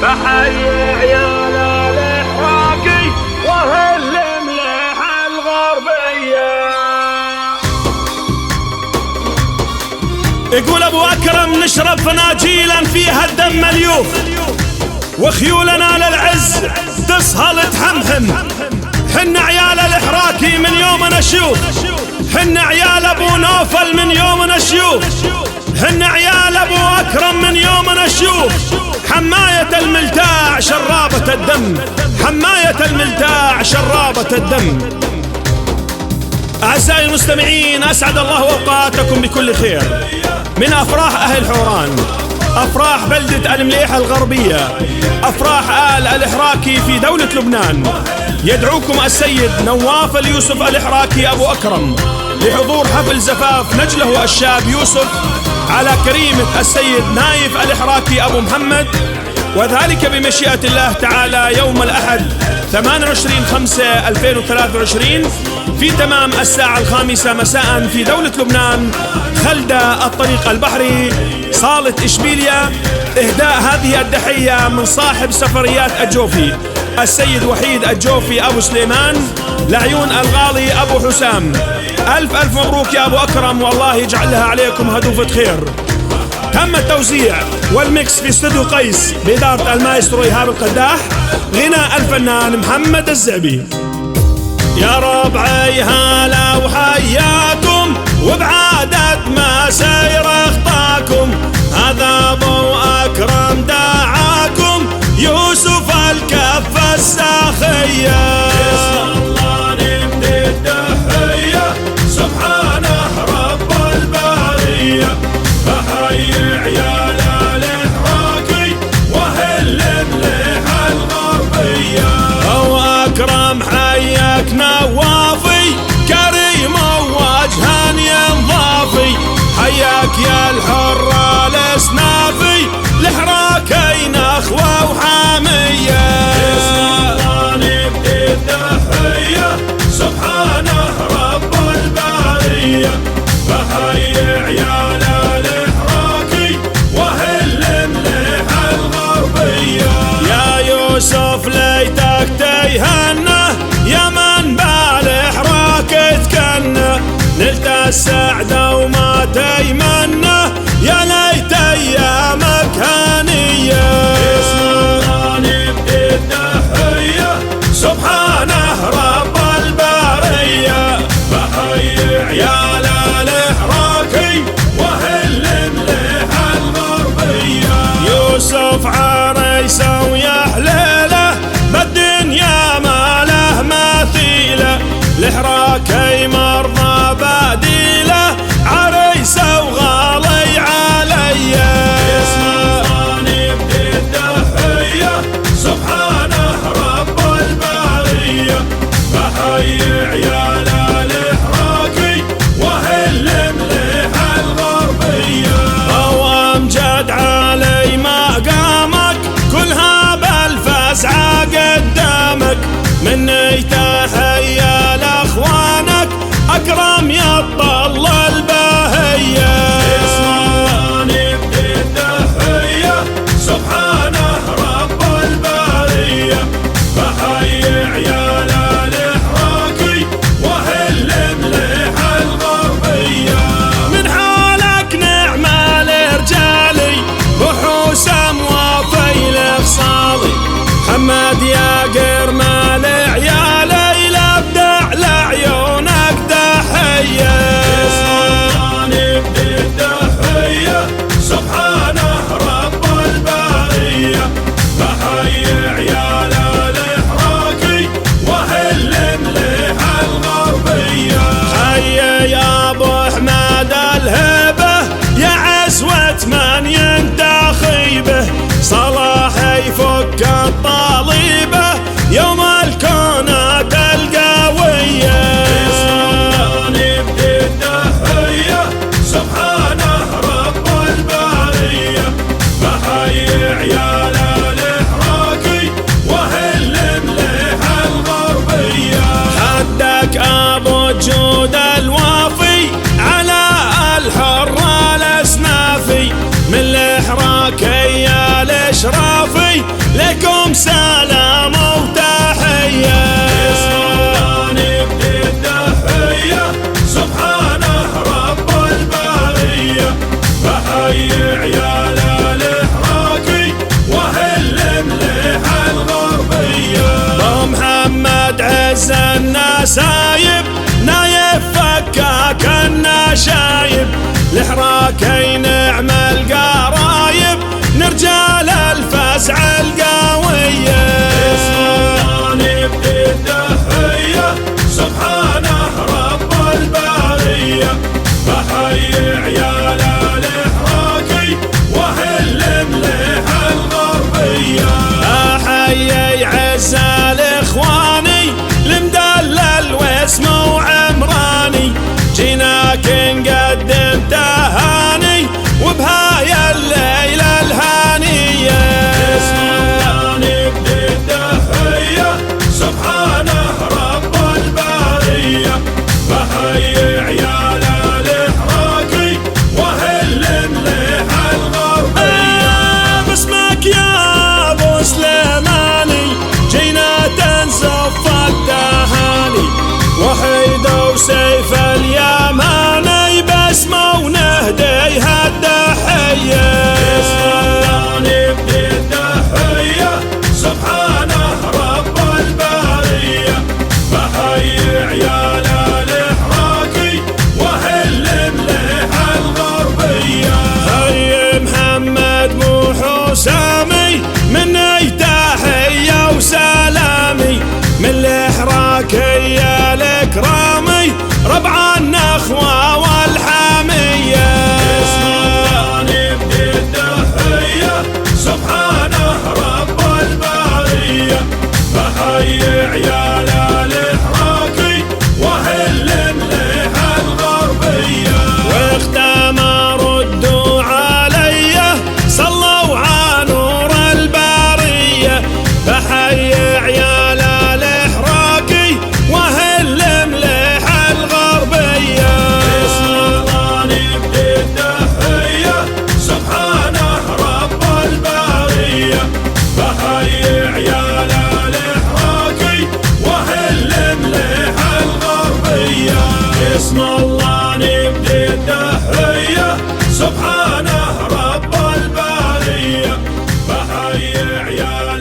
بحيي عيال الإحراقي وأهل المليح الغربية. يقول أبو أكرم نشرب فناجيلا فيها الدم مليوف، وخيولنا للعز تصهل تحمحم. حن عيال الإحراقي من يومنا شيوخ، حن عيال أبو نوفل من يومنا شيوخ، حن عيال أبو أكرم من يومنا شيوخ. حماية الملتاع شرابة الدم، حماية الملتاع شرابة الدم. أعزائي المستمعين، أسعد الله أوقاتكم بكل خير. من أفراح أهل حوران، أفراح بلدة المليح الغربية، أفراح آل الإحراقي في دولة لبنان، يدعوكم السيد نواف اليوسف الإحراقي أبو أكرم لحضور حفل زفاف نجله الشاب يوسف على كريمة السيد نايف الإحراقي أبو محمد، وذلك بمشيئة الله تعالى يوم الأحد 28/5/2023 في تمام الساعة 5 مساء في دولة لبنان، خلدة الطريق البحري، صالة إشبيلية. إهداء هذه التحية من صاحب سفريات الجوفي السيد وحيد الجوفي أبو سليمان، لعيون الغالي أبو حسام. ألف ألف مبروك يا أبو أكرم، والله يجعلها عليكم هدوفة خير. تم التوزيع والميكس في استوديو قيس بإدارة المايسترو إيهاب القداح، غناء الفنان محمد الزعبي. يا ربعي هلا وحياكم، وبعادة ما سير اخطاكم، هذا ابو اكرم دعاكم يوسف الكف الساخية. بسم الله نبدي التحية، سبحانه رب البرية، بحيي عيال الإحراقي واهل المليح الغربية. ابو اكرم حياك نوافي، كريم ووجها ينضافي، حياك يا الحر الاسنافي، الإحراقي نخوة وحامية. بسم الله نبدي التحية، سبحانه رب البرية، بحيي عيال الإحراقي واهل المليح الغربية. يا يوسف ليتك تيهنه، يا من بالإحراق تكنه، نلت السعدة وما تيمنه، يا ليت أيامك هانية. بسم الله نبدي التحية، سبحانه رب البرية، بحيي عيال الإحراقي واهل المليح الغربية. يوسف عريسة ويا حليله، بالدنيا ما له مثيله، الإحراقي مرضى بديله، عريسة وغالي عليا. بسم الله نبدي التحية، سبحانه رب البرية، بحيي عيال الإحراقي واهل المليح الغربية. أو أمجد علي مقامك، كلها بالفزعة قدامك، مني تحية لأخوانك، أكرم يطل البهية. بسم الله نبدي التحية، سبحانه رب البرية، بحيي عيال الإحراقي واهل المليح الغربية. من حالك نعم الرجالي، وحوسم وفي الخصالي، حماد يا قرمال عيالي، لابدع لعيونك تحية. بسم الله نبدي التحية، سبحانه رب البرية، بحيي عيال الإحراقي واهل المليح الغربية. حيي يا أبو أحمد الهبة، يا عزوة من ينتخيبه، صلاح يفك الطالبة يوم الكونات القوية. بسم الله نبدي التحية، سبحانه رب البرية، بحيي عيال الإحراقي واهل المليح الغربية. حدك أبو جود الوافي، على الحر الأسنافي، من الإحراقي الإشرافي، بحيي عيال الإحراقي وأهل المليحة الغربية. أحيي عز الإخواني المدلل واسمه عمراني، جيناك نقدم تهاني وبهاي الليلة الهانية. بسم الله نبدي التحية سبحانه رب البرية. بحيي عيال الإحراقي وأهل المليحة الغربية. باسمك يا أبو سليماني جينا تنزف التهاني، وحيد وسيف اليماني باسمه ونهديها التحية. بسم الله نبدي التحية سبحانه رب البرية. بحيي عيال الإحراقي وأهل المليحة الغربية. هي محمد مو حسامي مني تحية وسلامي، من الإحراقية الإكرامي ربع النخوة والحامية. بسم الله نبدي التحية سبحانه رب البرية. بحيي عيال الإحراقي وأهل المليحة الغربية. واختموا ردوا علي صلوا على نور البرية، بحيي عيال الإحراقي وأهل المليحة الغربية. بسم الله نبدي التحية سبحانه رب البرية. بحيي عيال الإحراقي وأهل المليحة الغربية. بسم الله نبدي التحية سبحانه رب البرية. بحيي عيال